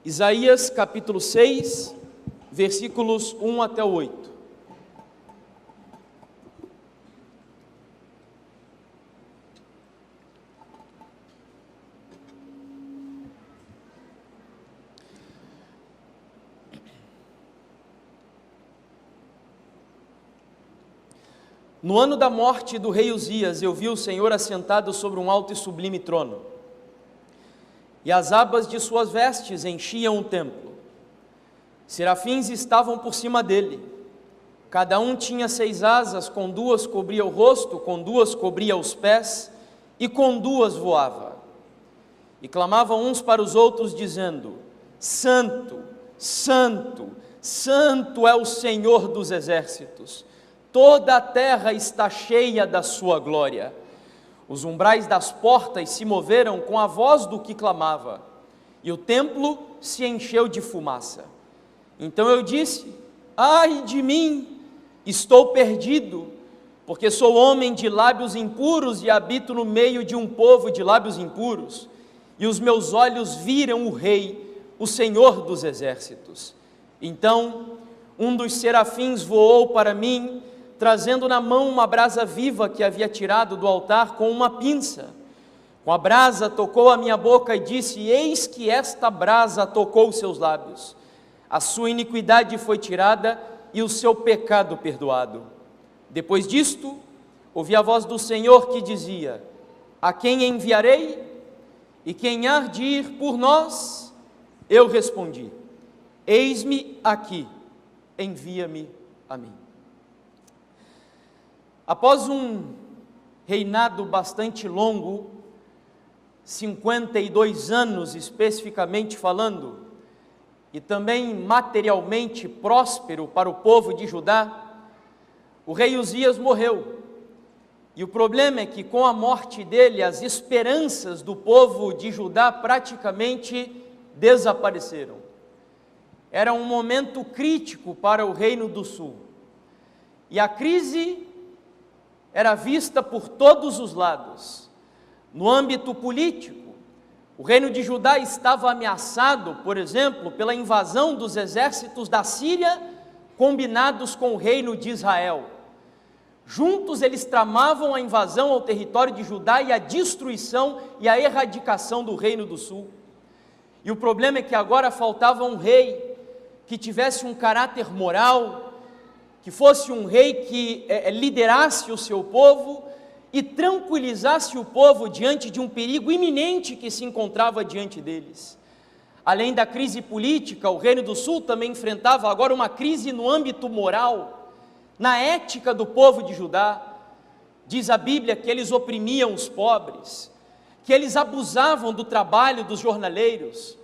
Isaías capítulo 6, versículos 1 até 8. No ano da morte do rei Uzias, eu vi o Senhor assentado sobre um alto e sublime trono, e as abas de suas vestes enchiam o templo. Serafins estavam por cima dele, cada um tinha 6 asas, com 2 cobria o rosto, com 2 cobria os pés, e com 2 voava. E clamavam uns para os outros, dizendo: Santo, Santo, Santo é o Senhor dos exércitos, toda a terra está cheia da sua glória. Os umbrais das portas se moveram com a voz do que clamava, e o templo se encheu de fumaça. Então eu disse: ai de mim, estou perdido, porque sou homem de lábios impuros e habito no meio de um povo de lábios impuros, e os meus olhos viram o Rei, o Senhor dos exércitos. Então um dos serafins voou para mim, trazendo na mão uma brasa viva que havia tirado do altar com uma pinça. Com a brasa tocou a minha boca e disse: eis que esta brasa tocou os seus lábios. A sua iniquidade foi tirada e o seu pecado perdoado. Depois disto, ouvi a voz do Senhor que dizia: a quem enviarei? E quem há de ir por nós? Eu respondi: eis-me aqui, envia-me a mim. Após um reinado bastante longo, 52 anos especificamente falando, e também materialmente próspero para o povo de Judá, o rei Uzias morreu. E o problema é que com a morte dele, as esperanças do povo de Judá praticamente desapareceram. Era um momento crítico para o Reino do Sul. E a crise era vista por todos os lados. No âmbito político, o reino de Judá estava ameaçado, por exemplo, pela invasão dos exércitos da Síria, combinados com o reino de Israel. Juntos eles tramavam a invasão ao território de Judá e a destruição e a erradicação do reino do sul. E o problema é que agora faltava um rei que tivesse um caráter moral, que fosse um rei que liderasse o seu povo e tranquilizasse o povo diante de um perigo iminente que se encontrava diante deles. Além da crise política, o Reino do Sul também enfrentava agora uma crise no âmbito moral, na ética do povo de Judá. Diz a Bíblia que eles oprimiam os pobres, que eles abusavam do trabalho dos jornaleiros.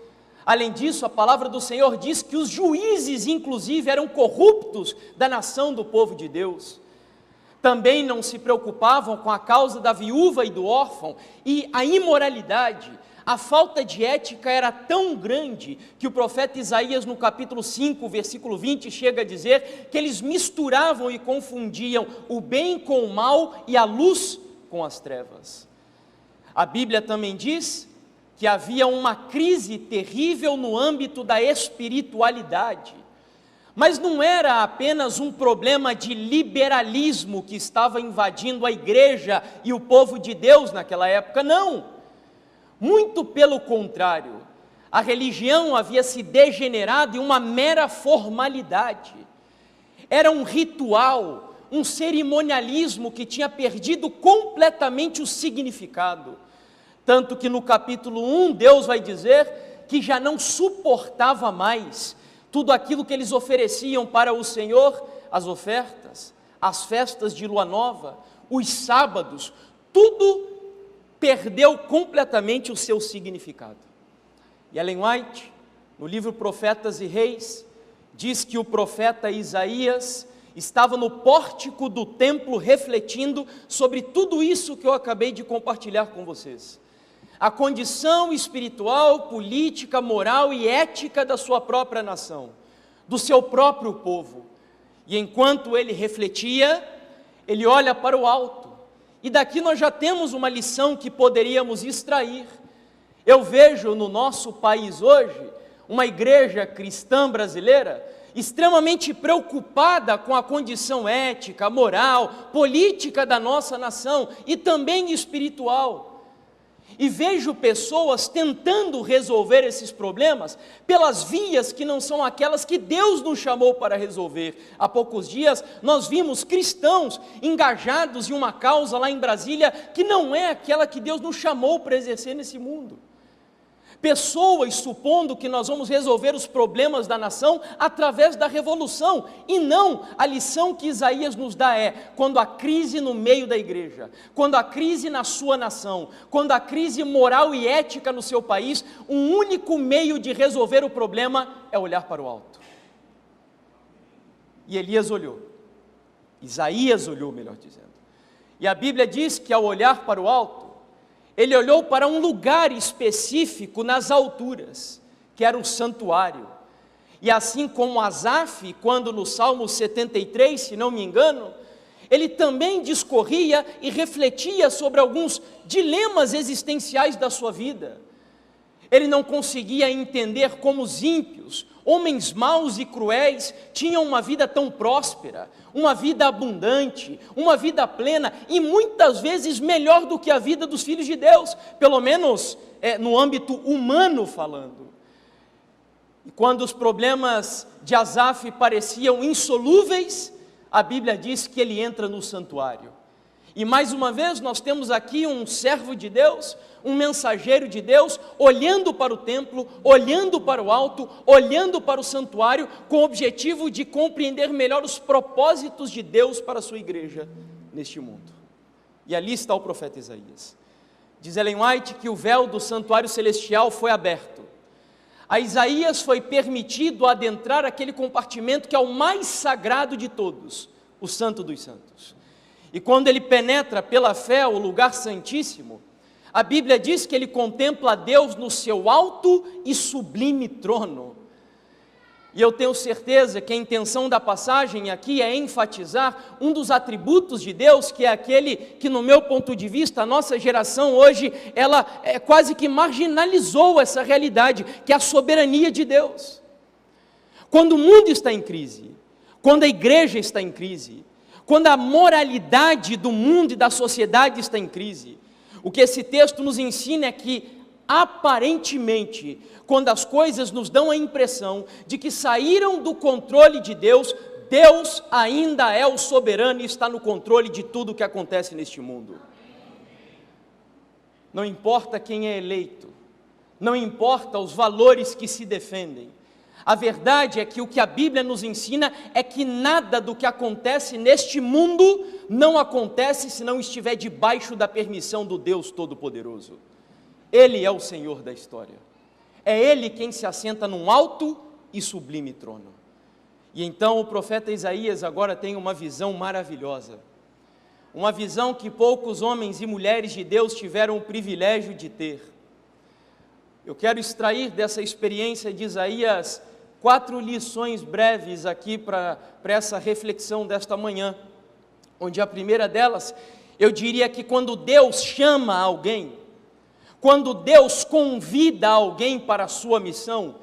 Além disso, a palavra do Senhor diz que os juízes, inclusive, eram corruptos da nação do povo de Deus. Também não se preocupavam com a causa da viúva e do órfão, e a imoralidade, a falta de ética era tão grande, que o profeta Isaías, no capítulo 5, versículo 20, chega a dizer que eles misturavam e confundiam o bem com o mal e a luz com as trevas. A Bíblia também diz que havia uma crise terrível no âmbito da espiritualidade, mas não era apenas um problema de liberalismo que estava invadindo a igreja e o povo de Deus naquela época, não, muito pelo contrário, a religião havia se degenerado em uma mera formalidade, era um ritual, um cerimonialismo que tinha perdido completamente o significado. Tanto que no capítulo 1, Deus vai dizer que já não suportava mais tudo aquilo que eles ofereciam para o Senhor, as ofertas, as festas de lua nova, os sábados, tudo perdeu completamente o seu significado. E Ellen White, no livro Profetas e Reis, diz que o profeta Isaías estava no pórtico do templo refletindo sobre tudo isso que eu acabei de compartilhar com vocês. A condição espiritual, política, moral e ética da sua própria nação, do seu próprio povo. E enquanto ele refletia, ele olha para o alto, e daqui nós já temos uma lição que poderíamos extrair. Eu vejo no nosso país hoje, uma igreja cristã brasileira, extremamente preocupada com a condição ética, moral, política da nossa nação, e também espiritual. E vejo pessoas tentando resolver esses problemas pelas vias que não são aquelas que Deus nos chamou para resolver. Há poucos dias nós vimos cristãos engajados em uma causa lá em Brasília que não é aquela que Deus nos chamou para exercer nesse mundo. Pessoas supondo que nós vamos resolver os problemas da nação através da revolução, e não, a lição que Isaías nos dá é, quando há crise no meio da igreja, quando há crise na sua nação, quando há crise moral e ética no seu país, um único meio de resolver o problema é olhar para o alto. E Elias olhou, Isaías olhou, melhor dizendo, e a Bíblia diz que ao olhar para o alto, ele olhou para um lugar específico nas alturas, que era o santuário. E assim como Asaf, quando no Salmo 73, se não me engano, ele também discorria e refletia sobre alguns dilemas existenciais da sua vida. Ele não conseguia entender como os ímpios, homens maus e cruéis, tinham uma vida tão próspera, uma vida abundante, uma vida plena, e muitas vezes melhor do que a vida dos filhos de Deus, pelo menos no âmbito humano falando. E quando os problemas de Asaf pareciam insolúveis, a Bíblia diz que ele entra no santuário. E mais uma vez nós temos aqui um servo de Deus, um mensageiro de Deus, olhando para o templo, olhando para o alto, olhando para o santuário, com o objetivo de compreender melhor os propósitos de Deus para a sua igreja neste mundo. E ali está o profeta Isaías. Diz Ellen White que o véu do santuário celestial foi aberto. A Isaías foi permitido adentrar aquele compartimento que é o mais sagrado de todos, o Santo dos Santos. E quando ele penetra pela fé o lugar santíssimo, a Bíblia diz que ele contempla a Deus no seu alto e sublime trono. E eu tenho certeza que a intenção da passagem aqui é enfatizar um dos atributos de Deus, que é aquele que, no meu ponto de vista, a nossa geração hoje, ela quase que marginalizou essa realidade, que é a soberania de Deus. Quando o mundo está em crise, quando a igreja está em crise, quando a moralidade do mundo e da sociedade está em crise, o que esse texto nos ensina é que, aparentemente, quando as coisas nos dão a impressão de que saíram do controle de Deus, Deus ainda é o soberano e está no controle de tudo o que acontece neste mundo. Não importa quem é eleito, não importa os valores que se defendem, a verdade é que o que a Bíblia nos ensina é que nada do que acontece neste mundo não acontece se não estiver debaixo da permissão do Deus Todo-Poderoso. Ele é o Senhor da história. É Ele quem se assenta num alto e sublime trono. E então o profeta Isaías agora tem uma visão maravilhosa. Uma visão que poucos homens e mulheres de Deus tiveram o privilégio de ter. Eu quero extrair dessa experiência de Isaías 4 lições breves aqui para essa reflexão desta manhã, onde a primeira delas, eu diria que quando Deus chama alguém, quando Deus convida alguém para a sua missão,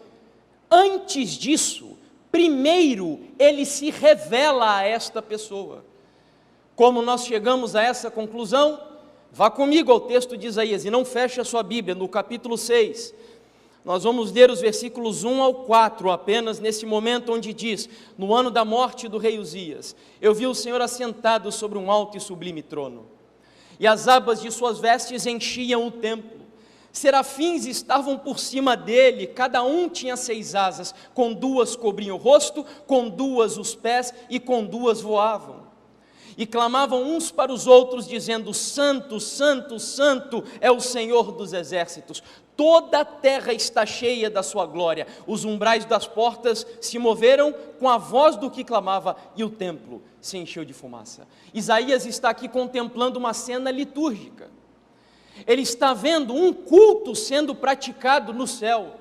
antes disso, primeiro Ele se revela a esta pessoa. Como nós chegamos a essa conclusão? Vá comigo ao texto de Isaías, e não feche a sua Bíblia, no capítulo 6, nós vamos ler os versículos 1 ao 4, apenas nesse momento onde diz, no ano da morte do rei Uzias, eu vi o Senhor assentado sobre um alto e sublime trono, e as abas de suas vestes enchiam o templo, serafins estavam por cima dele, cada um tinha 6 asas, com 2 cobriam o rosto, com 2 os pés, e com 2 voavam. E clamavam uns para os outros, dizendo, Santo, Santo, Santo é o Senhor dos exércitos, toda a terra está cheia da sua glória. Os umbrais das portas se moveram com a voz do que clamava, e o templo se encheu de fumaça. Isaías está aqui contemplando uma cena litúrgica. Ele está vendo um culto sendo praticado no céu,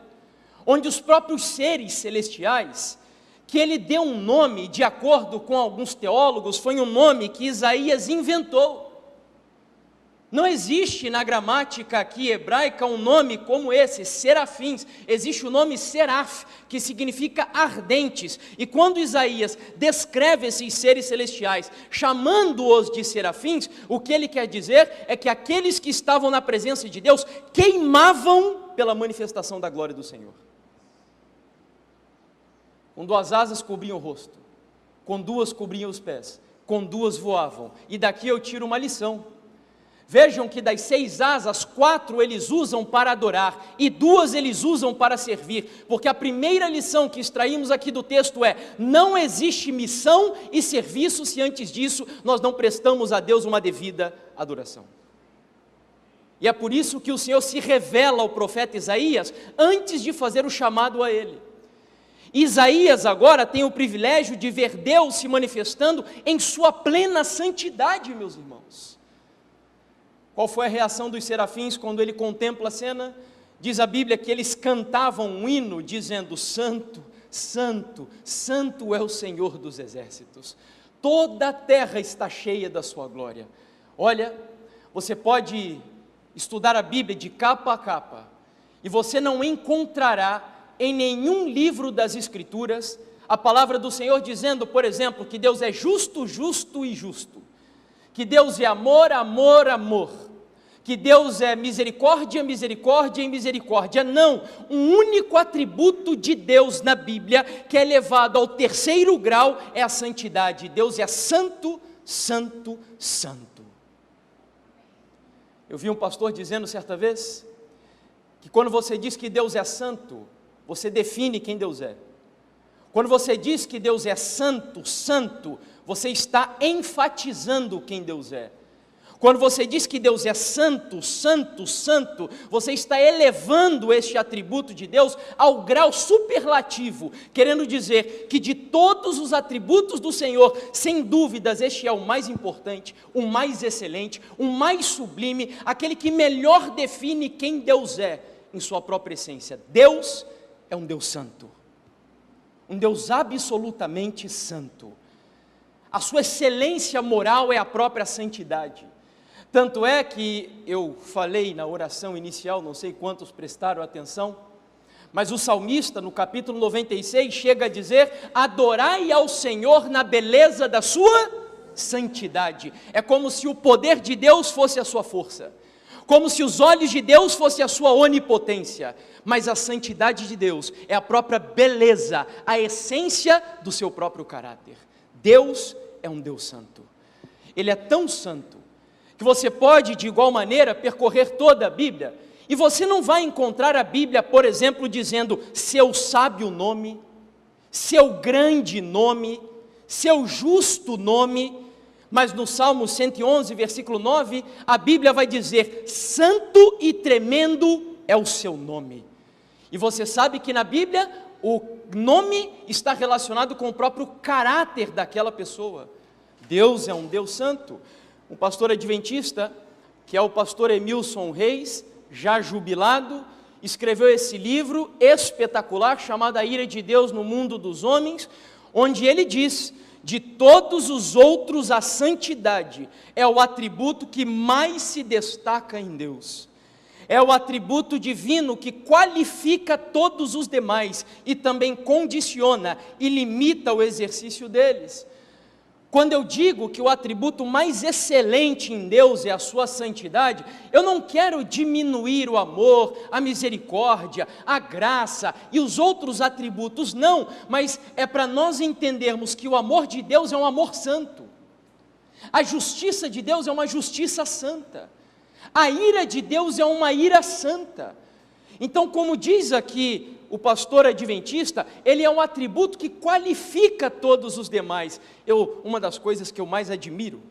onde os próprios seres celestiais, que ele deu um nome, de acordo com alguns teólogos, foi um nome que Isaías inventou. Não existe na gramática aqui hebraica um nome como esse, serafins. Existe o nome seraf, que significa ardentes. E quando Isaías descreve esses seres celestiais, chamando-os de serafins, o que ele quer dizer é que aqueles que estavam na presença de Deus queimavam pela manifestação da glória do Senhor. Com 2 asas cobriam o rosto, com 2 cobriam os pés, com 2 voavam. E daqui eu tiro uma lição. Vejam que das 6 asas, 4 eles usam para adorar e 2 eles usam para servir, porque a primeira lição que extraímos aqui do texto é: não existe missão e serviço se antes disso nós não prestamos a Deus uma devida adoração. E é por isso que o Senhor se revela ao profeta Isaías antes de fazer o chamado a ele. Isaías agora tem o privilégio de ver Deus se manifestando em sua plena santidade, meus irmãos. Qual foi a reação dos serafins quando ele contempla a cena? Diz a Bíblia que eles cantavam um hino dizendo: Santo, Santo, Santo é o Senhor dos exércitos. Toda a terra está cheia da sua glória. Olha, você pode estudar a Bíblia de capa a capa e você não encontrará em nenhum livro das Escrituras a palavra do Senhor dizendo, por exemplo, que Deus é justo, justo e justo, que Deus é amor, amor, amor, que Deus é misericórdia, misericórdia e misericórdia. Não, um único atributo de Deus na Bíblia que é levado ao 3º grau é a santidade. Deus é santo, santo, santo. Eu vi um pastor dizendo certa vez que quando você diz que Deus é santo, você define quem Deus é. Quando você diz que Deus é santo, santo, você está enfatizando quem Deus é. Quando você diz que Deus é santo, santo, santo, você está elevando este atributo de Deus ao grau superlativo, querendo dizer que de todos os atributos do Senhor, sem dúvidas, este é o mais importante, o mais excelente, o mais sublime, aquele que melhor define quem Deus é em sua própria essência. Deus é um Deus santo, um Deus absolutamente santo. A sua excelência moral é a própria santidade. Tanto é que eu falei na oração inicial, não sei quantos prestaram atenção, mas o salmista no capítulo 96 chega a dizer: adorai ao Senhor na beleza da sua santidade. É como se o poder de Deus fosse a sua força, como se os olhos de Deus fossem a sua onipotência, mas a santidade de Deus é a própria beleza, a essência do seu próprio caráter. Deus é um Deus santo. Ele é tão santo que você pode, de igual maneira, percorrer toda a Bíblia, e você não vai encontrar a Bíblia, por exemplo, dizendo seu sábio nome, seu grande nome, seu justo nome, mas no Salmo 111, versículo 9, a Bíblia vai dizer: santo e tremendo é o seu nome. E você sabe que na Bíblia o nome está relacionado com o próprio caráter daquela pessoa. Deus é um Deus santo. Um pastor adventista, que é o pastor Emilson Reis, já jubilado, escreveu esse livro espetacular chamado A Ira de Deus no Mundo dos Homens, onde ele diz: de todos os outros a santidade é o atributo que mais se destaca em Deus. É o atributo divino que qualifica todos os demais e também condiciona e limita o exercício deles. Quando eu digo que o atributo mais excelente em Deus é a sua santidade, eu não quero diminuir o amor, a misericórdia, a graça e os outros atributos, não, mas é para nós entendermos que o amor de Deus é um amor santo, a justiça de Deus é uma justiça santa, a ira de Deus é uma ira santa. Então, como diz aqui o pastor adventista, ele é um atributo que qualifica todos os demais. Uma das coisas que eu mais admiro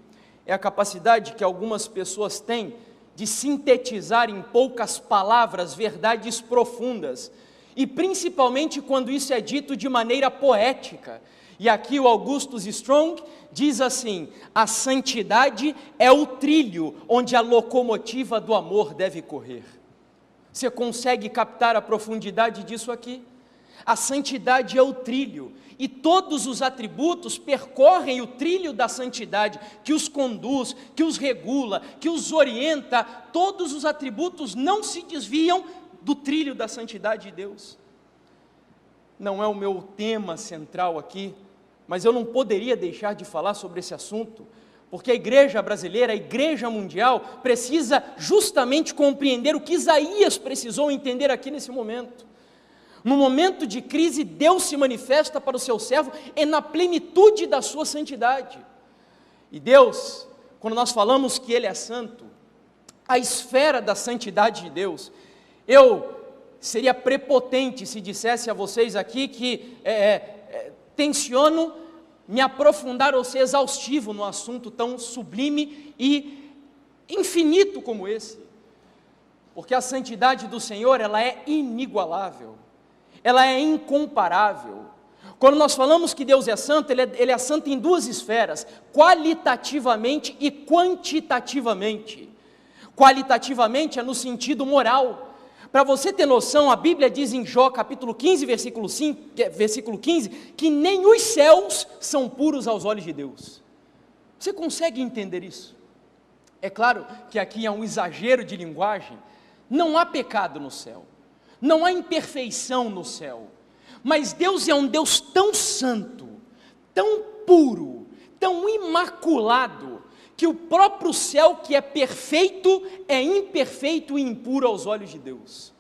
é a capacidade que algumas pessoas têm de sintetizar em poucas palavras verdades profundas, e principalmente quando isso é dito de maneira poética. E aqui o Augustus Strong diz assim: a santidade é o trilho onde a locomotiva do amor deve correr. Você consegue captar a profundidade disso aqui? A santidade é o trilho, e todos os atributos percorrem o trilho da santidade, que os conduz, que os regula, que os orienta. Todos os atributos não se desviam do trilho da santidade de Deus. Não é o meu tema central aqui, mas eu não poderia deixar de falar sobre esse assunto, porque a igreja brasileira, a igreja mundial, precisa justamente compreender o que Isaías precisou entender aqui nesse momento. No momento de crise, Deus se manifesta para o seu servo e na plenitude da sua santidade. E Deus, quando nós falamos que Ele é santo, a esfera da santidade de Deus, eu seria prepotente se dissesse a vocês aqui que tenciono me aprofundar ou ser exaustivo no assunto tão sublime e infinito como esse, porque a santidade do Senhor, ela é inigualável, ela é incomparável. Quando nós falamos que Deus é santo, Ele é santo em duas esferas, qualitativamente e quantitativamente. Qualitativamente é no sentido moral. Para você ter noção, a Bíblia diz em Jó capítulo 15, versículo 15, que nem os céus são puros aos olhos de Deus. Você consegue entender isso? É claro que aqui há um exagero de linguagem. Não há pecado no céu, não há imperfeição no céu, mas Deus é um Deus tão santo, tão puro, tão imaculado, que o próprio céu, que é perfeito, é imperfeito e impuro aos olhos de Deus.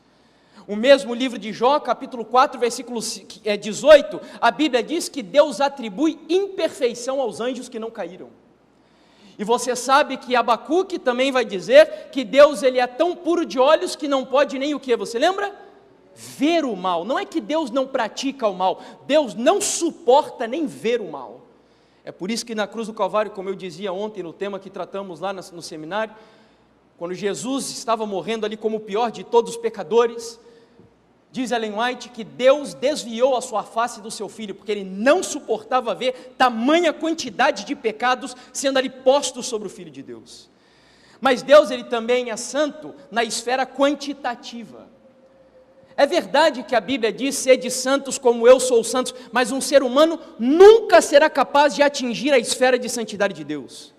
O mesmo livro de Jó, capítulo 4, versículo 18, a Bíblia diz que Deus atribui imperfeição aos anjos que não caíram. E você sabe que Abacuque também vai dizer que Deus, ele é tão puro de olhos que não pode nem o quê? Você lembra? Ver o mal. Não é que Deus não pratica o mal, Deus não suporta nem ver o mal. É por isso que na cruz do Calvário, como eu dizia ontem no tema que tratamos lá no seminário, quando Jesus estava morrendo ali como o pior de todos os pecadores, diz Ellen White que Deus desviou a sua face do seu filho, porque ele não suportava ver tamanha quantidade de pecados sendo ali postos sobre o Filho de Deus. Mas Deus, ele também é santo na esfera quantitativa. É verdade que a Bíblia diz, sede santos como eu sou santo, mas um ser humano nunca será capaz de atingir a esfera de santidade de Deus,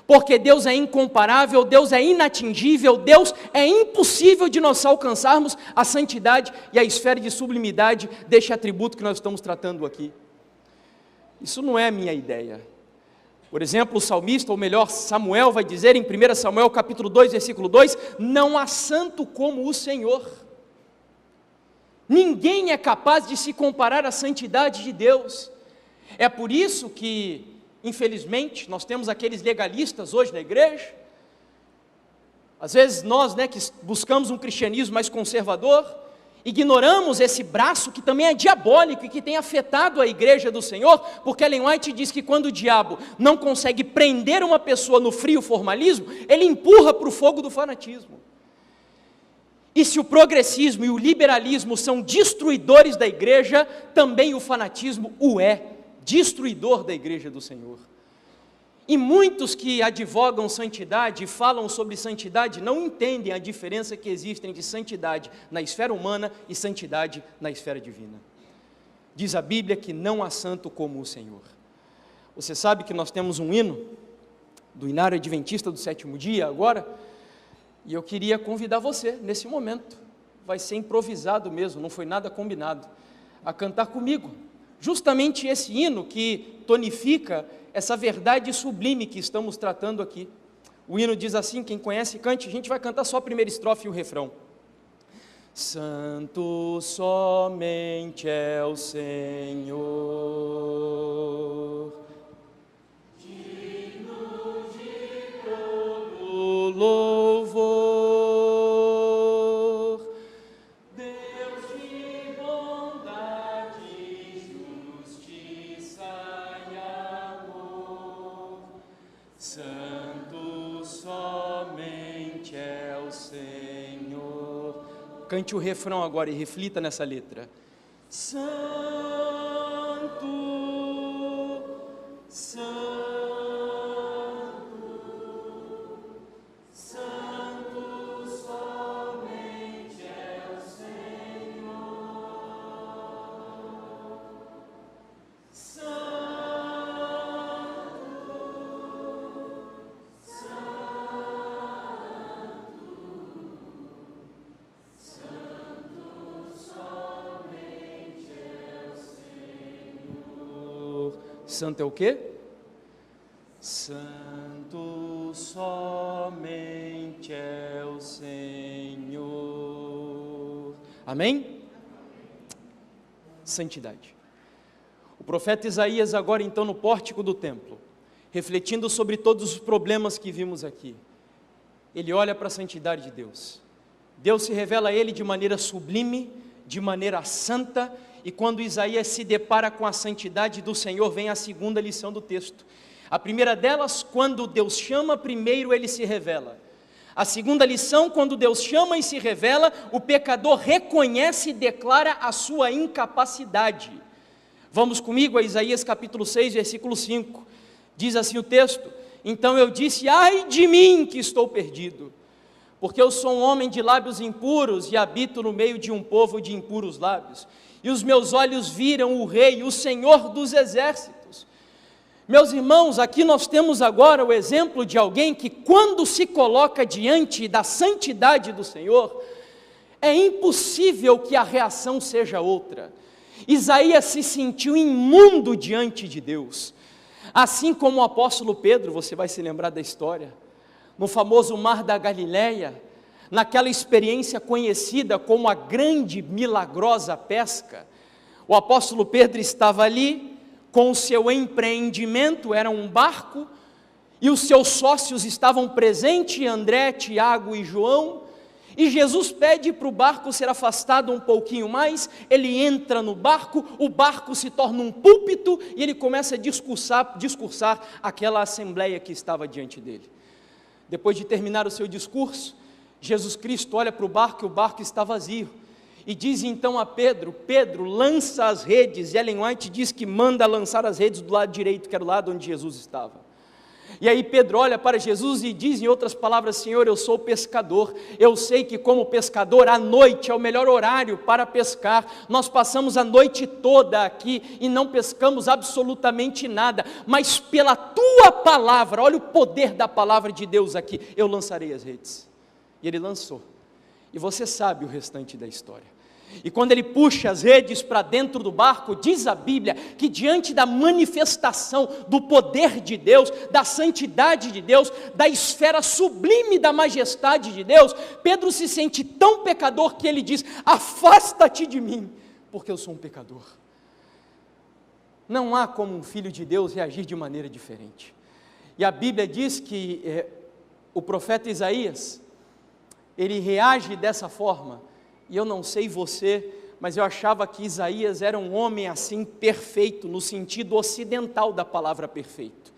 porque Deus é incomparável, Deus é inatingível, Deus é impossível de nós alcançarmos a santidade e a esfera de sublimidade deste atributo que nós estamos tratando aqui. Isso não é a minha ideia. Por exemplo, o salmista, ou melhor, Samuel vai dizer em 1 Samuel capítulo 2, versículo 2, não há santo como o Senhor. Ninguém é capaz de se comparar à santidade de Deus. É por isso que, infelizmente, nós temos aqueles legalistas hoje na igreja. Às vezes nós, que buscamos um cristianismo mais conservador, ignoramos esse braço que também é diabólico e que tem afetado a igreja do Senhor, porque Ellen White diz que quando o diabo não consegue prender uma pessoa no frio formalismo, ele empurra para o fogo do fanatismo. E se o progressismo e o liberalismo são destruidores da igreja, também o fanatismo o é, destruidor da igreja do Senhor. E muitos que advogam santidade e falam sobre santidade não entendem a diferença que existe entre santidade na esfera humana e santidade na esfera divina. Diz a Bíblia que não há santo como o Senhor. Você sabe que nós temos um hino do Inário Adventista do Sétimo Dia agora, e eu queria convidar você, nesse momento, vai ser improvisado mesmo, não foi nada combinado, a cantar comigo, justamente esse hino que tonifica essa verdade sublime que estamos tratando aqui. O hino diz assim, quem conhece, cante, a gente vai cantar só a primeira estrofe e o refrão. Santo somente é o Senhor, digno de todo louvor, Deus de bondade, justiça e amor, santo somente é o Senhor. Cante o refrão agora e reflita nessa letra. Santo, Santo, Santo somente é o Senhor. Santo é o quê? Santo somente é o Senhor. Amém? Santidade. O profeta Isaías agora então no pórtico do templo, refletindo sobre todos os problemas que vimos aqui, ele olha para a santidade de Deus. Deus se revela a ele de maneira sublime, de maneira santa, e quando Isaías se depara com a santidade do Senhor, vem a segunda lição do texto. A primeira delas, quando Deus chama, primeiro ele se revela. A segunda lição, quando Deus chama e se revela, o pecador reconhece e declara a sua incapacidade. Vamos comigo a Isaías capítulo 6, versículo 5. Diz assim o texto: então eu disse, ai de mim que estou perdido, porque eu sou um homem de lábios impuros e habito no meio de um povo de impuros lábios. E os meus olhos viram o Rei, o Senhor dos exércitos. Meus irmãos, aqui nós temos agora o exemplo de alguém que quando se coloca diante da santidade do Senhor, é impossível que a reação seja outra. Isaías se sentiu imundo diante de Deus, assim como o apóstolo Pedro, você vai se lembrar da história, no famoso mar da Galileia, naquela experiência conhecida como a grande milagrosa pesca. O apóstolo Pedro estava ali, com o seu empreendimento, era um barco, e os seus sócios estavam presentes, André, Tiago e João, e Jesus pede para o barco ser afastado um pouquinho mais, ele entra no barco, o barco se torna um púlpito, e ele começa a discursar aquela assembleia que estava diante dele. Depois de terminar o seu discurso, Jesus Cristo olha para o barco e o barco está vazio, e diz então a Pedro, Pedro, lança as redes, e Ellen White diz que manda lançar as redes do lado direito, que era o lado onde Jesus estava. E aí Pedro olha para Jesus e diz em outras palavras, Senhor, eu sou pescador, eu sei que como pescador, à noite é o melhor horário para pescar, nós passamos a noite toda aqui e não pescamos absolutamente nada, mas pela tua palavra, olha o poder da palavra de Deus aqui, eu lançarei as redes. E ele lançou, e você sabe o restante da história. E quando ele puxa as redes para dentro do barco, diz a Bíblia que diante da manifestação do poder de Deus, da santidade de Deus, da esfera sublime da majestade de Deus, Pedro se sente tão pecador que ele diz, afasta-te de mim, porque eu sou um pecador. Não há como um filho de Deus reagir de maneira diferente. E a Bíblia diz que o profeta Isaías, ele reage dessa forma. E eu não sei você, mas eu achava que Isaías era um homem assim perfeito, no sentido ocidental da palavra perfeito.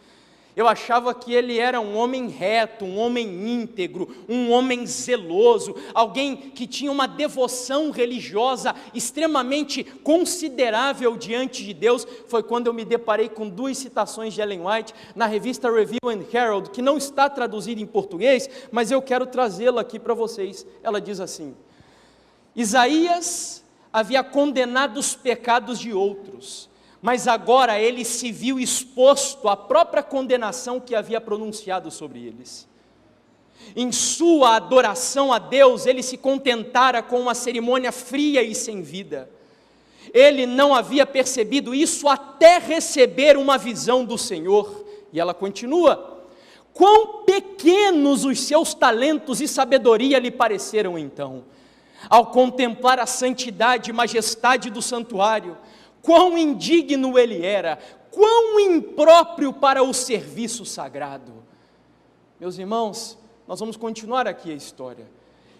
Eu achava que ele era um homem reto, um homem íntegro, um homem zeloso, alguém que tinha uma devoção religiosa extremamente considerável diante de Deus. Foi quando eu me deparei com duas citações de Ellen White na revista Review and Herald, que não está traduzida em português, mas eu quero trazê-la aqui para vocês. Ela diz assim: Isaías havia condenado os pecados de outros, mas agora ele se viu exposto à própria condenação que havia pronunciado sobre eles. Em sua adoração a Deus, ele se contentara com uma cerimônia fria e sem vida. Ele não havia percebido isso até receber uma visão do Senhor. E ela continua: quão pequenos os seus talentos e sabedoria lhe pareceram então, ao contemplar a santidade e majestade do santuário, quão indigno ele era, quão impróprio para o serviço sagrado. Meus irmãos, nós vamos continuar aqui a história,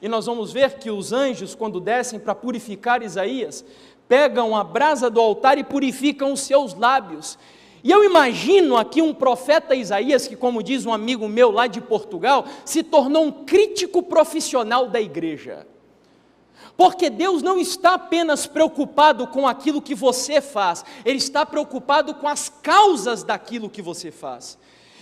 e nós vamos ver que os anjos, quando descem para purificar Isaías, pegam a brasa do altar e purificam os seus lábios. E eu imagino aqui um profeta Isaías, que, como diz um amigo meu lá de Portugal, se tornou um crítico profissional da igreja. Porque Deus não está apenas preocupado com aquilo que você faz, Ele está preocupado com as causas daquilo que você faz.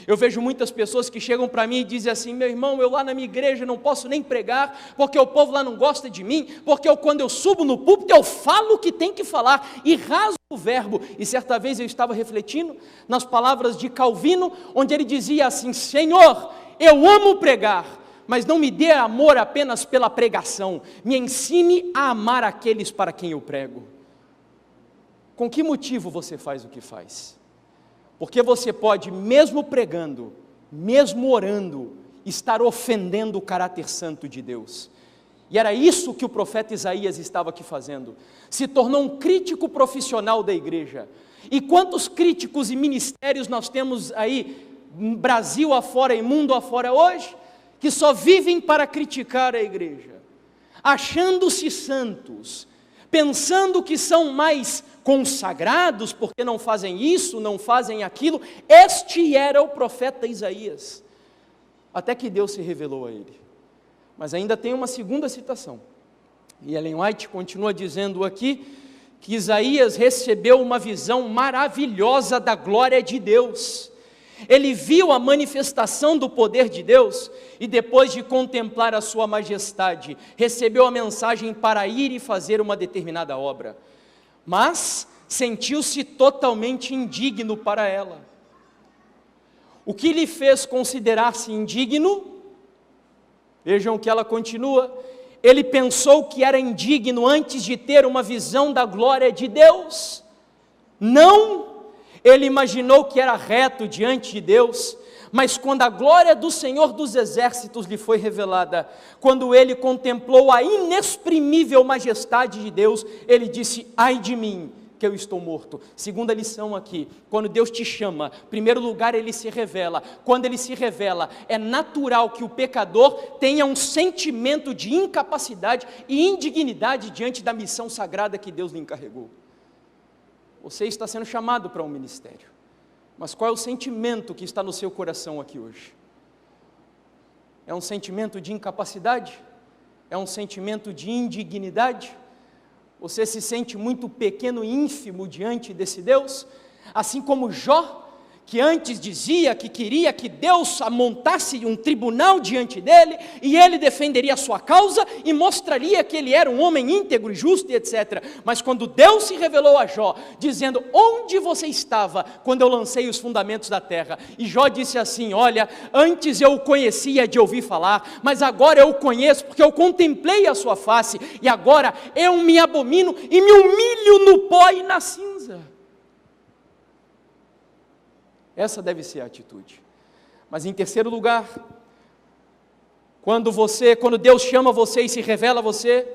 Eu vejo muitas pessoas que chegam para mim e dizem assim: meu irmão, eu lá na minha igreja não posso nem pregar, porque o povo lá não gosta de mim, porque quando eu subo no púlpito eu falo o que tem que falar, e rasgo o verbo. E certa vez eu estava refletindo nas palavras de Calvino, onde ele dizia assim: Senhor, eu amo pregar, mas não me dê amor apenas pela pregação, me ensine a amar aqueles para quem eu prego. Com que motivo você faz o que faz? Porque você pode, mesmo pregando, mesmo orando, estar ofendendo o caráter santo de Deus. E era isso que o profeta Isaías estava aqui fazendo. Se tornou um crítico profissional da igreja. E quantos críticos e ministérios nós temos aí, Brasil afora e mundo afora hoje, que só vivem para criticar a igreja, achando-se santos, pensando que são mais consagrados, porque não fazem isso, não fazem aquilo. Este era o profeta Isaías, até que Deus se revelou a ele. Mas ainda tem uma segunda citação, e Ellen White continua dizendo aqui, que Isaías recebeu uma visão maravilhosa da glória de Deus. Ele viu a manifestação do poder de Deus, e depois de contemplar a sua majestade, recebeu a mensagem para ir e fazer uma determinada obra, mas sentiu-se totalmente indigno para ela. O que lhe fez considerar-se indigno? Vejam o que ela continua: ele pensou que era indigno antes de ter uma visão da glória de Deus? Não! Ele imaginou que era reto diante de Deus, mas quando a glória do Senhor dos Exércitos lhe foi revelada, quando ele contemplou a inexprimível majestade de Deus, ele disse: ai de mim, que eu estou morto. Segunda lição aqui: quando Deus te chama, em primeiro lugar ele se revela. Quando ele se revela, é natural que o pecador tenha um sentimento de incapacidade e indignidade diante da missão sagrada que Deus lhe encarregou. Você está sendo chamado para um ministério, mas qual é o sentimento que está no seu coração aqui hoje? É um sentimento de incapacidade? É um sentimento de indignidade? Você se sente muito pequeno e ínfimo diante desse Deus? Assim como Jó, que antes dizia que queria que Deus montasse um tribunal diante dele, e ele defenderia a sua causa, e mostraria que ele era um homem íntegro e justo, e etc. Mas quando Deus se revelou a Jó, dizendo: onde você estava quando eu lancei os fundamentos da terra? E Jó disse assim: olha, antes eu o conhecia de ouvir falar, mas agora eu o conheço, porque eu contemplei a sua face, e agora eu me abomino e me humilho no pó e na cinza. Essa deve ser a atitude. Mas em terceiro lugar, quando Deus chama você e se revela a você,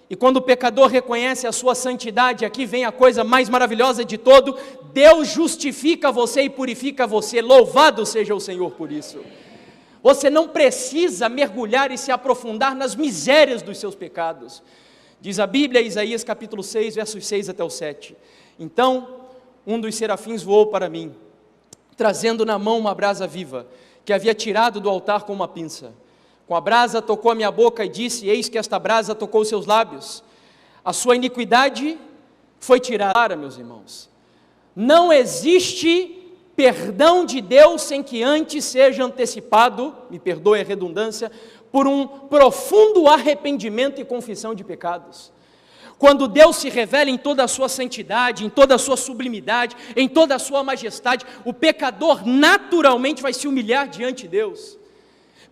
e quando o pecador reconhece a sua santidade, aqui vem a coisa mais maravilhosa de todo: Deus justifica você e purifica você. Louvado seja o Senhor por isso. Você não precisa mergulhar e se aprofundar nas misérias dos seus pecados. Diz a Bíblia, Isaías capítulo 6, versos 6 até o 7. Então, um dos serafins voou para mim, trazendo na mão uma brasa viva, que havia tirado do altar com uma pinça. Com a brasa tocou a minha boca e disse: eis que esta brasa tocou os seus lábios. A sua iniquidade foi tirada, meus irmãos. Não existe perdão de Deus sem que antes seja antecipado, me perdoe a redundância, por um profundo arrependimento e confissão de pecados. Quando Deus se revela em toda a sua santidade, em toda a sua sublimidade, em toda a sua majestade, o pecador naturalmente vai se humilhar diante de Deus.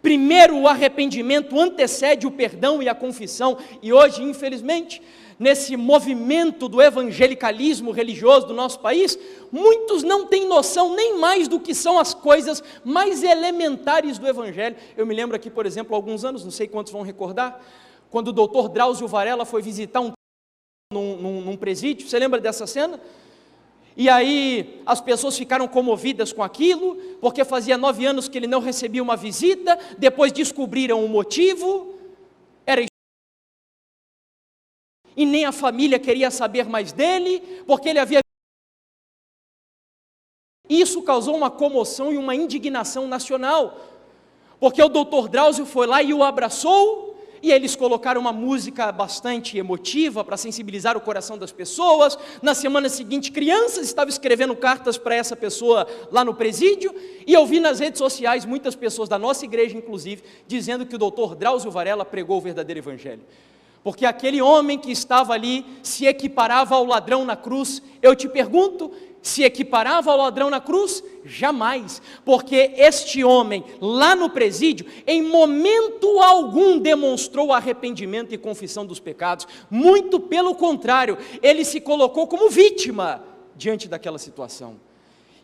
Primeiro, o arrependimento antecede o perdão e a confissão, e hoje, infelizmente, nesse movimento do evangelicalismo religioso do nosso país, muitos não têm noção nem mais do que são as coisas mais elementares do evangelho. Eu me lembro aqui, por exemplo, há alguns anos, não sei quantos vão recordar, quando o doutor Drauzio Varela foi visitar num presídio. Você lembra dessa cena? E aí as pessoas ficaram comovidas com aquilo, porque fazia 9 anos que ele não recebia uma visita, depois descobriram o motivo, era e nem a família queria saber mais dele, porque ele havia... Isso causou uma comoção e uma indignação nacional, porque o doutor Drauzio foi lá e o abraçou, e eles colocaram uma música bastante emotiva para sensibilizar o coração das pessoas. Na semana seguinte, crianças estavam escrevendo cartas para essa pessoa lá no presídio, e eu vi nas redes sociais muitas pessoas da nossa igreja, inclusive, dizendo que o doutor Drauzio Varela pregou o verdadeiro evangelho, porque aquele homem que estava ali se equiparava ao ladrão na cruz. Eu te pergunto, se equiparava ao ladrão na cruz? Jamais, porque este homem lá no presídio, em momento algum demonstrou arrependimento e confissão dos pecados, muito pelo contrário, ele se colocou como vítima diante daquela situação.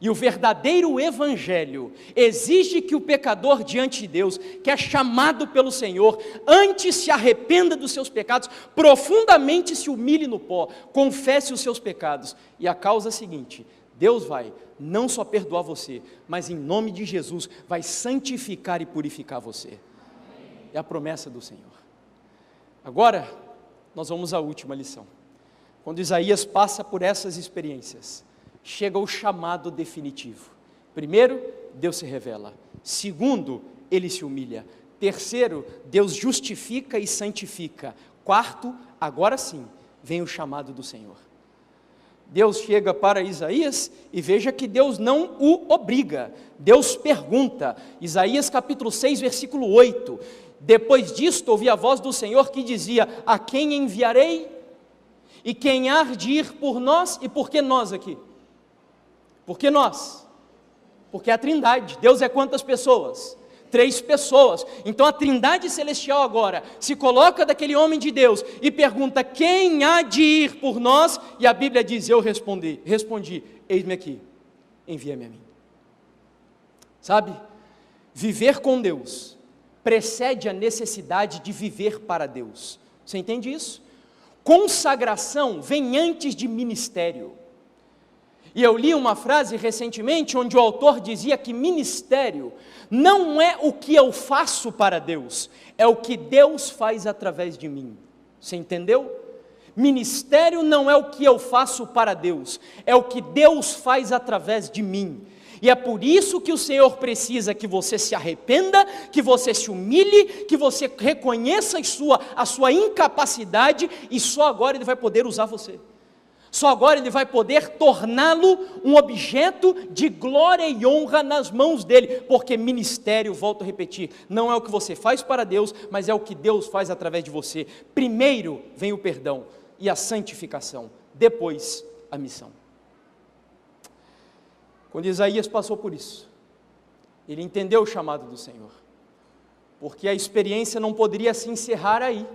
E o verdadeiro evangelho exige que o pecador diante de Deus, que é chamado pelo Senhor, antes se arrependa dos seus pecados, profundamente se humilhe no pó, confesse os seus pecados. E a causa é a seguinte: Deus vai não só perdoar você, mas em nome de Jesus vai santificar e purificar você. É a promessa do Senhor. Agora, nós vamos à última lição. Quando Isaías passa por essas experiências, chega o chamado definitivo. Primeiro, Deus se revela. Segundo, Ele se humilha. Terceiro, Deus justifica e santifica. Quarto, agora sim, vem o chamado do Senhor. Deus chega para Isaías e veja que Deus não o obriga. Deus pergunta. Isaías capítulo 6, versículo 8. Depois disto, ouvi a voz do Senhor que dizia: a quem enviarei? E quem há de ir por nós? E por que nós aqui? Por que nós? Porque é a Trindade. Deus é quantas pessoas? 3 pessoas. Então a Trindade Celestial agora se coloca daquele homem de Deus e pergunta: quem há de ir por nós? E a Bíblia diz: eu respondi, eis-me aqui, envia-me a mim. Sabe, viver com Deus precede a necessidade de viver para Deus. Você entende isso? Consagração vem antes de ministério. E eu li uma frase recentemente onde o autor dizia que ministério não é o que eu faço para Deus, é o que Deus faz através de mim. Você entendeu? Ministério não é o que eu faço para Deus, é o que Deus faz através de mim. E é por isso que o Senhor precisa que você se arrependa, que você se humilhe, que você reconheça a sua incapacidade, e só agora Ele vai poder usar você. Só agora Ele vai poder torná-lo um objeto de glória e honra nas mãos dEle, porque ministério, volto a repetir, não é o que você faz para Deus, mas é o que Deus faz através de você. Primeiro vem o perdão e a santificação, depois a missão. Quando Isaías passou por isso, ele entendeu o chamado do Senhor, porque a experiência não poderia se encerrar aí.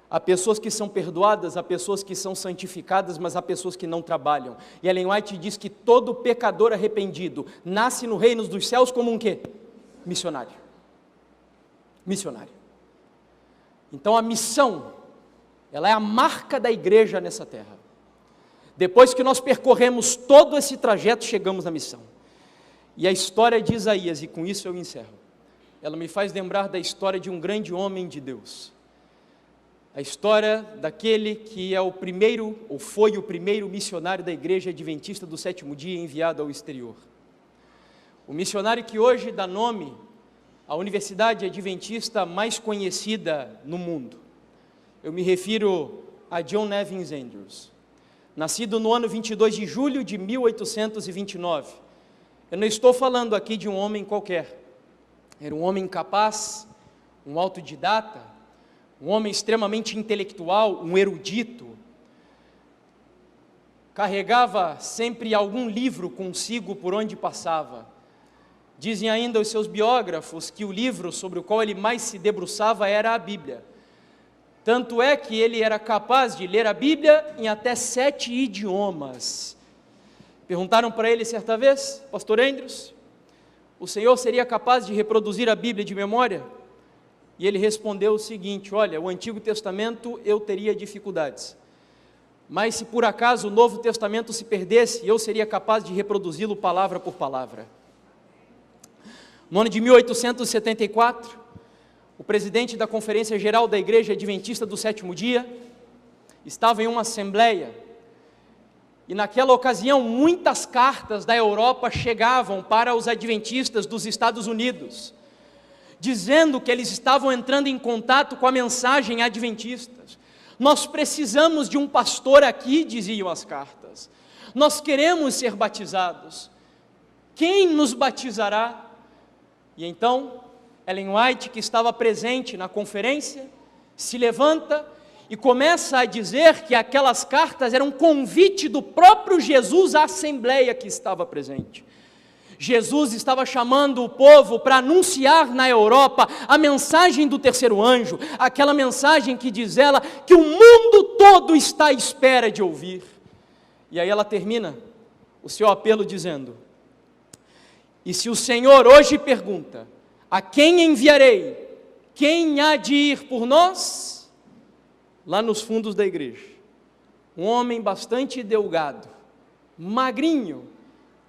Há pessoas que são perdoadas, há pessoas que são santificadas, mas há pessoas que não trabalham. E Ellen White diz que todo pecador arrependido nasce no reino dos céus como um quê? Missionário. Missionário. Então a missão, ela é a marca da igreja nessa terra. Depois que nós percorremos todo esse trajeto, chegamos na missão. E a história de Isaías, e com isso eu encerro, ela me faz lembrar da história de um grande homem de Deus. A história daquele que é o primeiro, ou foi o primeiro missionário da igreja adventista do 7º dia enviado ao exterior. O missionário que hoje dá nome à universidade adventista mais conhecida no mundo. Eu me refiro a John Evans Andrews. Nascido no ano 22 de julho de 1829. Eu não estou falando aqui de um homem qualquer. Era um homem capaz, um autodidata, um homem extremamente intelectual, um erudito. Carregava sempre algum livro consigo por onde passava. Dizem ainda os seus biógrafos que o livro sobre o qual ele mais se debruçava era a Bíblia. Tanto é que ele era capaz de ler a Bíblia em até 7 idiomas. Perguntaram para ele certa vez: Pastor Andrews, o senhor seria capaz de reproduzir a Bíblia de memória? E ele respondeu o seguinte: olha, o Antigo Testamento eu teria dificuldades, mas se por acaso o Novo Testamento se perdesse, eu seria capaz de reproduzi-lo palavra por palavra. No ano de 1874, o presidente da Conferência Geral da Igreja Adventista do 7º dia estava em uma assembleia, e naquela ocasião muitas cartas da Europa chegavam para os adventistas dos Estados Unidos, dizendo que eles estavam entrando em contato com a mensagem adventista. Nós precisamos de um pastor aqui, diziam as cartas. Nós queremos ser batizados. Quem nos batizará? E então, Ellen White, que estava presente na conferência, se levanta e começa a dizer que aquelas cartas eram um convite do próprio Jesus à assembleia que estava presente. Jesus estava chamando o povo para anunciar na Europa a mensagem do terceiro anjo, aquela mensagem que diz ela que o mundo todo está à espera de ouvir. E aí ela termina o seu apelo dizendo: E se o Senhor hoje pergunta, a quem enviarei? Quem há de ir por nós? Lá nos fundos da igreja, um homem bastante delgado, magrinho,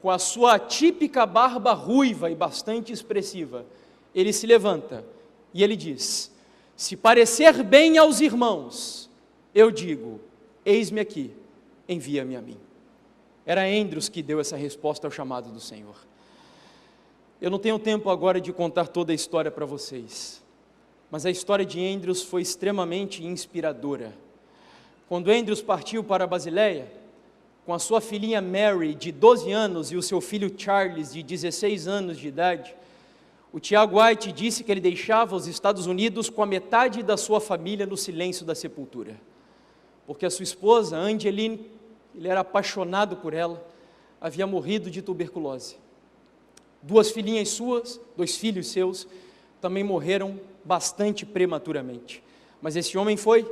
com a sua típica barba ruiva e bastante expressiva, ele se levanta e ele diz: se parecer bem aos irmãos, eu digo, eis-me aqui, envia-me a mim. Era Andrews que deu essa resposta ao chamado do Senhor. Eu não tenho tempo agora de contar toda a história para vocês, mas a história de Andrews foi extremamente inspiradora. Quando Andrews partiu para a Basileia, com a sua filhinha Mary, de 12 anos, e o seu filho Charles, de 16 anos de idade, o Tiago White disse que ele deixava os Estados Unidos com a metade da sua família no silêncio da sepultura, porque a sua esposa, Angeline, ele era apaixonado por ela, havia morrido de tuberculose. 2 filhinhas suas, 2 filhos seus, também morreram bastante prematuramente. Mas esse homem foi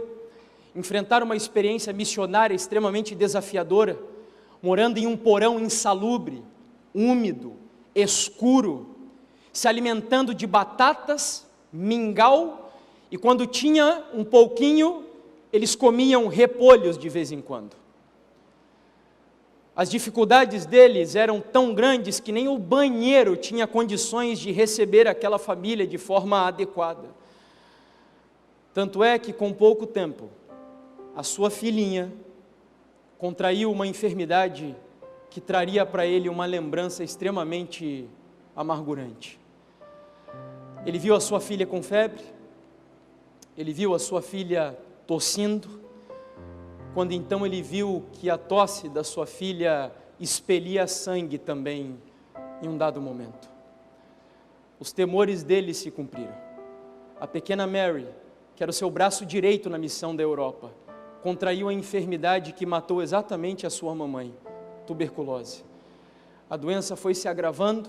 enfrentar uma experiência missionária extremamente desafiadora, morando em um porão insalubre, úmido, escuro, se alimentando de batatas, mingau, e quando tinha um pouquinho, eles comiam repolhos de vez em quando. As dificuldades deles eram tão grandes que nem o banheiro tinha condições de receber aquela família de forma adequada. Tanto é que, com pouco tempo, a sua filhinha contraiu uma enfermidade que traria para ele uma lembrança extremamente amargurante. Ele viu a sua filha com febre, ele viu a sua filha tossindo, quando então ele viu que a tosse da sua filha expelia sangue também em um dado momento. Os temores dele se cumpriram. A pequena Mary, que era o seu braço direito na missão da Europa, contraiu a enfermidade que matou exatamente a sua mamãe, tuberculose. A doença foi se agravando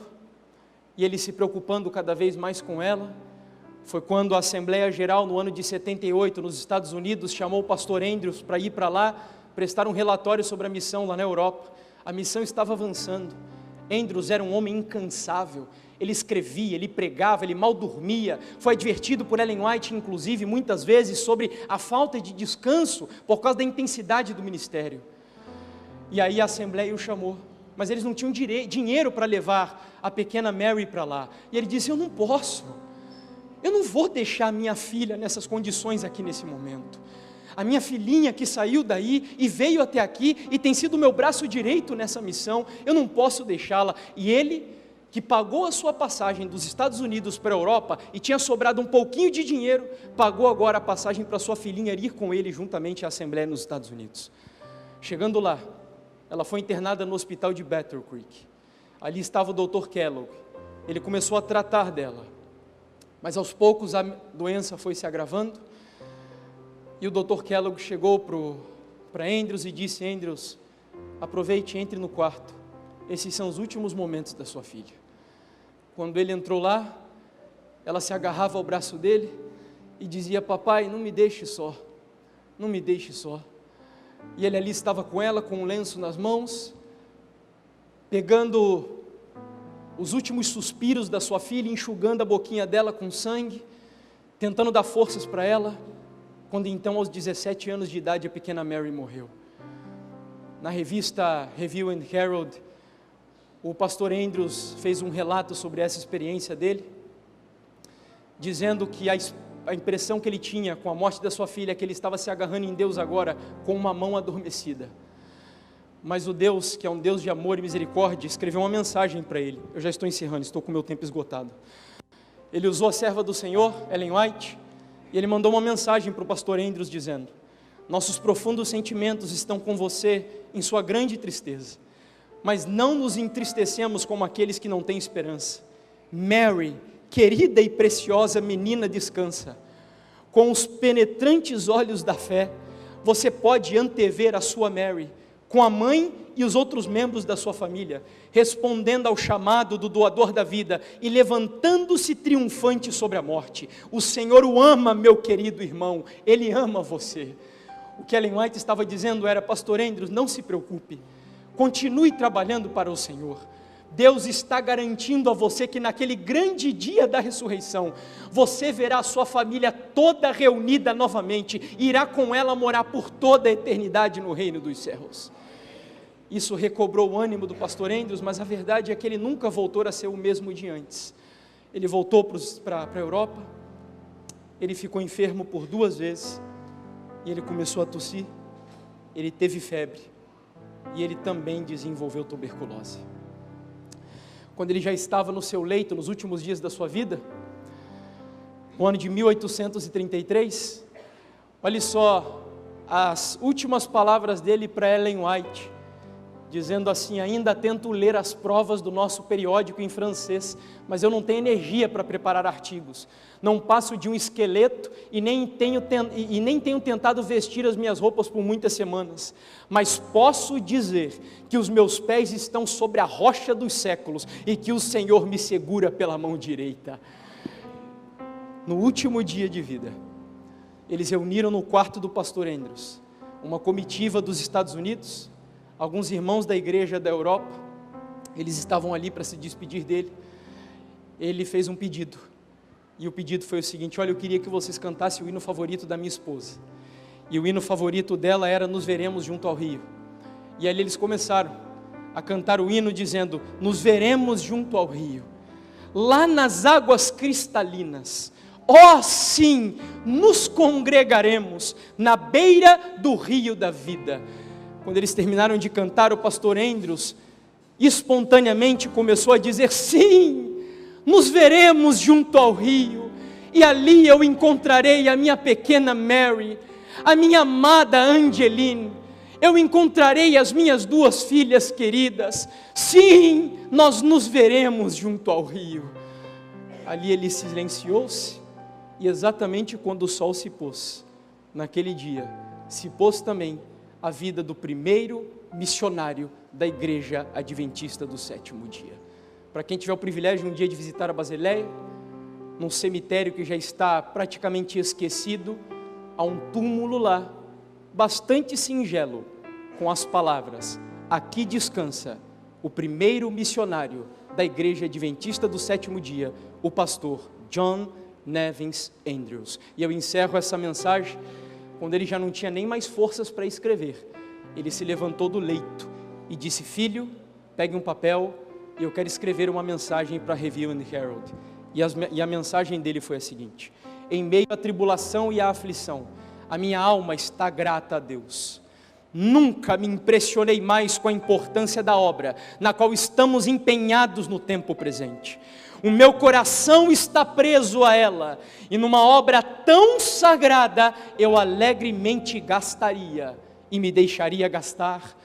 e ele se preocupando cada vez mais com ela. Foi quando a Assembleia Geral, no ano de 78, nos Estados Unidos, chamou o pastor Andrews para ir para lá, prestar um relatório sobre a missão lá na Europa. A missão estava avançando. Andrews era um homem incansável, ele escrevia, ele pregava, ele mal dormia, foi advertido por Ellen White, inclusive, muitas vezes, sobre a falta de descanso, por causa da intensidade do ministério. E aí a Assembleia o chamou, mas eles não tinham dinheiro para levar a pequena Mary para lá, e ele disse: eu não posso, eu não vou deixar minha filha nessas condições aqui nesse momento. A minha filhinha que saiu daí e veio até aqui e tem sido o meu braço direito nessa missão, eu não posso deixá-la. E ele, que pagou a sua passagem dos Estados Unidos para a Europa e tinha sobrado um pouquinho de dinheiro, pagou agora a passagem para sua filhinha ir com ele juntamente à Assembleia nos Estados Unidos. Chegando lá, ela foi internada no hospital de Battle Creek. Ali estava o Dr. Kellogg. Ele começou a tratar dela, mas aos poucos a doença foi se agravando. E o Dr. Kellogg chegou para Andrews e disse: Andrews, aproveite, entre no quarto, esses são os últimos momentos da sua filha. Quando ele entrou lá, ela se agarrava ao braço dele e dizia: papai, não me deixe só, não me deixe só. E ele ali estava com ela, com um lenço nas mãos, pegando os últimos suspiros da sua filha, enxugando a boquinha dela com sangue, tentando dar forças para ela. Quando então, aos 17 anos de idade, a pequena Mary morreu. Na revista Review and Herald, o pastor Andrews fez um relato sobre essa experiência dele, dizendo que a impressão que ele tinha com a morte da sua filha é que ele estava se agarrando em Deus agora com uma mão adormecida. Mas o Deus, que é um Deus de amor e misericórdia, escreveu uma mensagem para ele. Eu já estou encerrando, estou com o meu tempo esgotado. Ele usou a serva do Senhor, Ellen White, e ele mandou uma mensagem para o pastor Andrews dizendo: nossos profundos sentimentos estão com você em sua grande tristeza, mas não nos entristecemos como aqueles que não têm esperança. Mary, querida e preciosa menina, descansa. Com os penetrantes olhos da fé, você pode antever a sua Mary, com a mãe e os outros membros da sua família, respondendo ao chamado do doador da vida e levantando-se triunfante sobre a morte. O Senhor o ama, meu querido irmão, Ele ama você. O que Ellen White estava dizendo era: pastor Andrews, não se preocupe, continue trabalhando para o Senhor, Deus está garantindo a você que naquele grande dia da ressurreição, você verá a sua família toda reunida novamente, e irá com ela morar por toda a eternidade no reino dos céus. Isso recobrou o ânimo do pastor Andrews, mas a verdade é que ele nunca voltou a ser o mesmo de antes. Ele voltou para a Europa, ele ficou enfermo por 2 vezes, e ele começou a tossir, ele teve febre, e ele também desenvolveu tuberculose. Quando ele já estava no seu leito, nos últimos dias da sua vida, no ano de 1833, olhe só as últimas palavras dele para Ellen White, dizendo assim: ainda tento ler as provas do nosso periódico em francês, mas eu não tenho energia para preparar artigos, não passo de um esqueleto e nem tenho tentado vestir as minhas roupas por muitas semanas, mas posso dizer que os meus pés estão sobre a rocha dos séculos e que o Senhor me segura pela mão direita. No último dia de vida, eles reuniram no quarto do pastor Andrews uma comitiva dos Estados Unidos, alguns irmãos da igreja da Europa. Eles estavam ali para se despedir dele. Ele fez um pedido, e o pedido foi o seguinte: olha, eu queria que vocês cantassem o hino favorito da minha esposa, e o hino favorito dela era Nos Veremos Junto ao Rio. E ali eles começaram a cantar o hino dizendo: nos veremos junto ao rio, lá nas águas cristalinas, ó sim, nos congregaremos na beira do rio da vida. Quando eles terminaram de cantar, o pastor Andrews espontaneamente começou a dizer: sim, nos veremos junto ao rio, e ali eu encontrarei a minha pequena Mary, a minha amada Angeline, eu encontrarei as minhas 2 filhas queridas. Sim, nós nos veremos junto ao rio. Ali ele silenciou-se, e exatamente quando o sol se pôs, naquele dia, se pôs também a vida do primeiro missionário da Igreja Adventista do Sétimo Dia. Para quem tiver o privilégio um dia de visitar a Basileia, num cemitério que já está praticamente esquecido, há um túmulo lá, bastante singelo, com as palavras: aqui descansa o primeiro missionário da Igreja Adventista do Sétimo Dia, o pastor John Nevins Andrews. E eu encerro essa mensagem quando ele já não tinha nem mais forças para escrever. Ele se levantou do leito e disse: filho, pegue um papel e eu quero escrever uma mensagem para a Review and Herald. E a mensagem dele foi a seguinte: em meio à tribulação e à aflição, a minha alma está grata a Deus. Nunca me impressionei mais com a importância da obra na qual estamos empenhados no tempo presente. O meu coração está preso a ela, e numa obra tão sagrada eu alegremente gastaria e me deixaria gastar.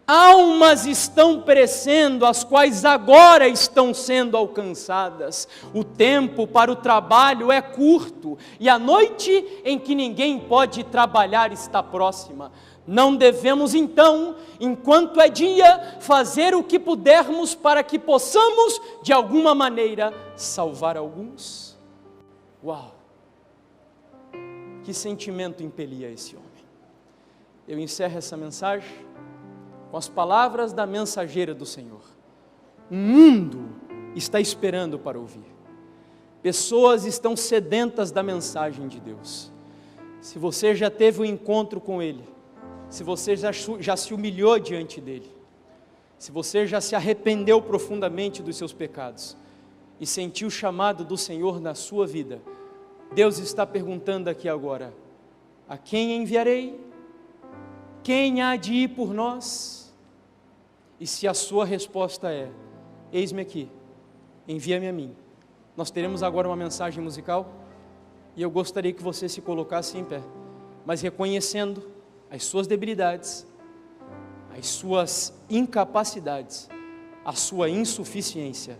Almas estão perecendo, as quais agora estão sendo alcançadas. O tempo para o trabalho é curto, e a noite em que ninguém pode trabalhar está próxima. Não devemos então, enquanto é dia, fazer o que pudermos para que possamos, de alguma maneira, salvar alguns? Uau! Que sentimento impelia esse homem. Eu encerro essa mensagem com as palavras da mensageira do Senhor. O mundo está esperando para ouvir. Pessoas estão sedentas da mensagem de Deus. Se você já teve um encontro com Ele, se você já se humilhou diante dEle, se você já se arrependeu profundamente dos seus pecados e sentiu o chamado do Senhor na sua vida, Deus está perguntando aqui agora: a quem enviarei? Quem há de ir por nós? E se a sua resposta é: eis-me aqui, envia-me a mim, nós teremos agora uma mensagem musical, e eu gostaria que você se colocasse em pé, mas reconhecendo as suas debilidades, as suas incapacidades, a sua insuficiência,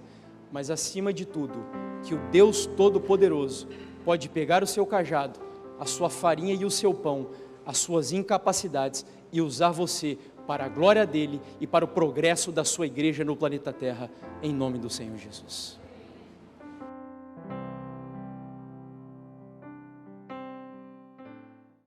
mas acima de tudo, que o Deus Todo-Poderoso pode pegar o seu cajado, a sua farinha e o seu pão, as suas incapacidades, e usar você para a glória dEle e para o progresso da sua igreja no planeta Terra, em nome do Senhor Jesus.